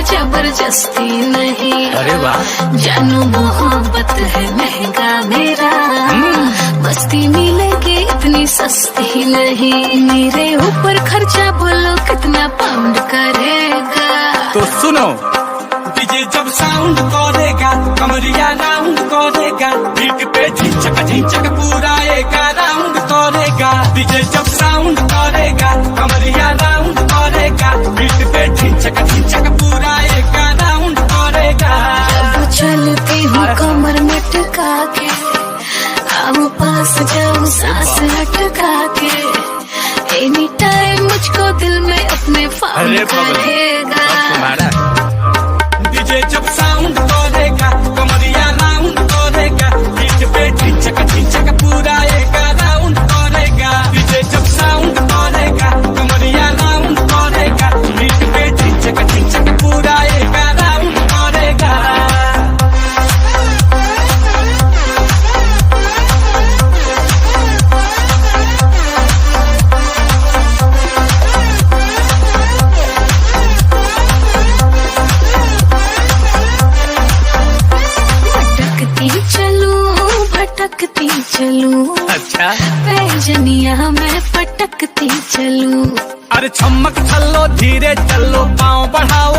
जबरदस्ती नहीं। अरे वाह। जानू मोहब्बत है महंगा मेरा, मस्ती मिलेगी इतनी सस्ती नहीं। मेरे ऊपर खर्चा बोलो कितना पाउंड करेगा। तो सुनो, डीजे जब साउंड करेगा कमरिया राउंड करेगा, बीट पे झिंचक पूरा एक राउंड करेगा। डीजे जब साउंड करेगा कमरिया राउंड करेगा, बीट पे झिंचक पूरा एक राउंड करेगा। जब चलती हूँ कमर मटका के, आओ पास जाओ सांस अटका के, एनी टाइम मुझको दिल में अपने फाउंड करेगा। डीजे जब साउंड करेगा कमरिया राउंड करेगा, बीट पे झिंचक पूरा एक राउंड करेगा। डीजे जब साउंड करेगा कमरिया राउंड करेगा, बीट पे झिंचक पूरा एक राउंड करेगा। भटकती चलूं, अच्छा पैजनिया मैं पटकती चलूं। अरे छमक चलो धीरे चलो, पाँव बढ़ाओ